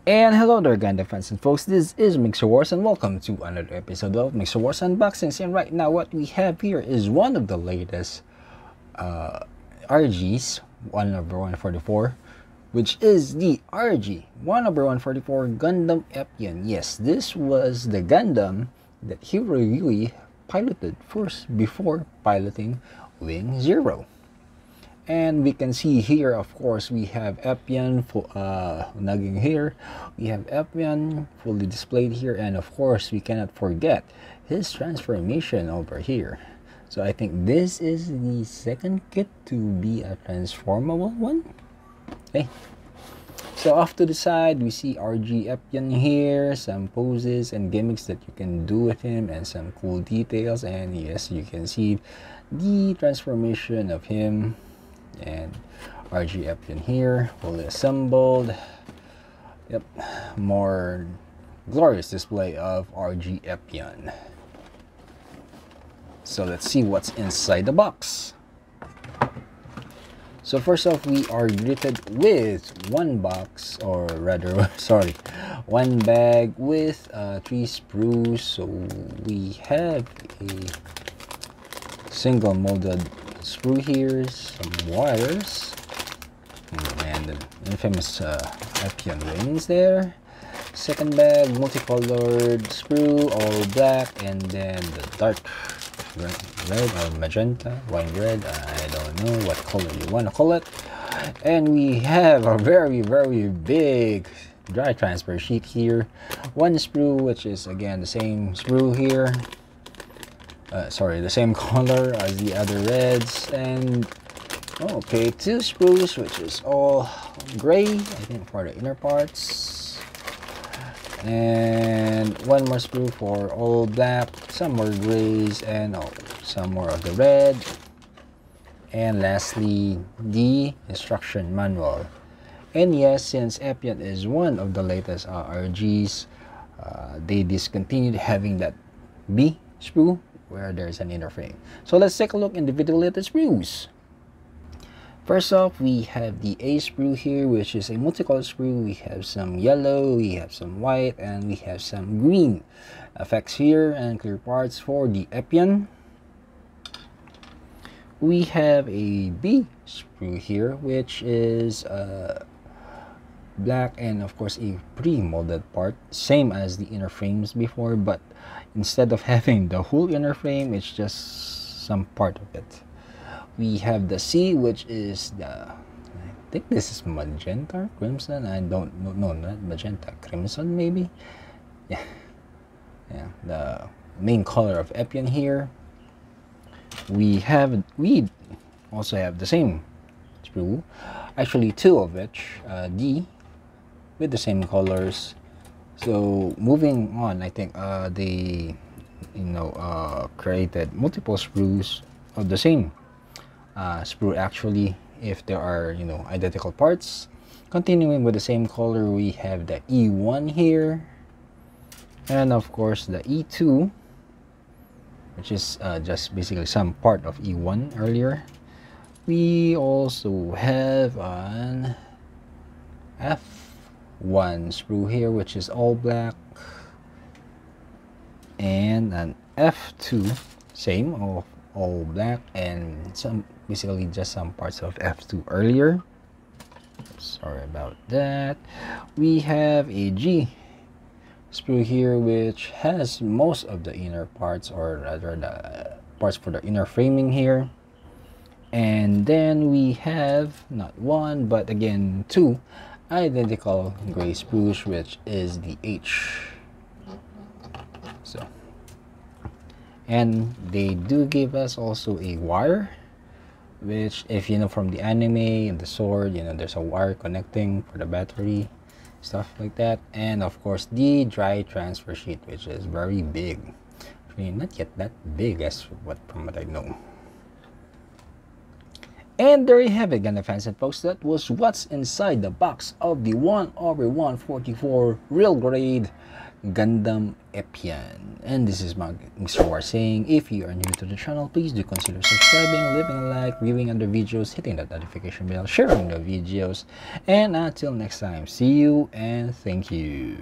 And hello there Gundam fans and folks, this is Mixer Wars and welcome to another episode of Mixer Wars Unboxings. And right now what we have here is one of the latest RGs, 1/144, which is the RG 1/144 Gundam Epyon. Yes, this was the Gundam that Hiroyui piloted first before piloting Wing Zero. And we can see here, of course, we have Epyon nagging here. We have Epyon fully displayed here, and of course, we cannot forget his transformation over here. So I think this is the second kit to be a transformable one. Okay. So off to the side, we see RG Epyon here, some poses and gimmicks that you can do with him, and some cool details. And yes, you can see the transformation of him. And RG Epyon here, fully assembled. Yep, more glorious display of RG Epyon. So let's see what's inside the box. So first off, we are greeted with one box, or rather, sorry, one bag with 3 sprues. So we have a single molded screw here, some wires, and the infamous Epyon wings there. Second bag, multicolored sprue, all black, and then the dark red or magenta, wine red, I don't know what color you want to call it. And we have a very big dry transfer sheet here. One sprue, which is again the same sprue here. Sorry, the same color as the other reds. And okay, 2 sprues, which is all gray, I think, for the inner parts, and one more sprue for all black, some more grays, and some more of the red. And lastly, the instruction manual. And yes, since Epyon is one of the latest RGs, they discontinued having that B sprue where there's an inner frame. So let's take a look in the video latest sprues. First off, we have the A sprue here, which is a multicolored sprue. We have some yellow, we have some white, and we have some green effects here and clear parts for the Epyon. We have a B sprue here, which is black, and of course a pre-molded part, same as the inner frames before, but instead of having the whole inner frame, it's just some part of it. We have the C, which is the, I think this is magenta, crimson, I don't know, no, not magenta, crimson maybe. Yeah, the main color of Epyon here. We also have the same sprue, actually 2 of which, D, with the same colors. So moving on, I think they created multiple sprues of the same sprue, actually, if there are identical parts. Continuing with the same color, we have the E1 here, and of course the E2, which is just basically some part of E1 earlier. We also have an F1 sprue here, which is all black, and an F2, same, all black, and some basically just some parts of F2 earlier. Sorry about that. We have a G sprue here, which has most of the inner parts, or rather the parts for the inner framing here. And then we have not one, but again 2 identical gray sprues, which is the H. So, and they do give us also a wire, which, if you know from the anime and the sword, there's a wire connecting for the battery, stuff like that. And of course the dry transfer sheet, which is very big. Actually, not yet that big as from what I know. And there you have it, Gundam fans and folks. That was what's inside the box of the 1/144 Real Grade Gundam Epyon. And this is Mr. War saying, if you are new to the channel, please do consider subscribing, leaving a like, viewing other videos, hitting that notification bell, sharing the videos, and until next time, see you and thank you.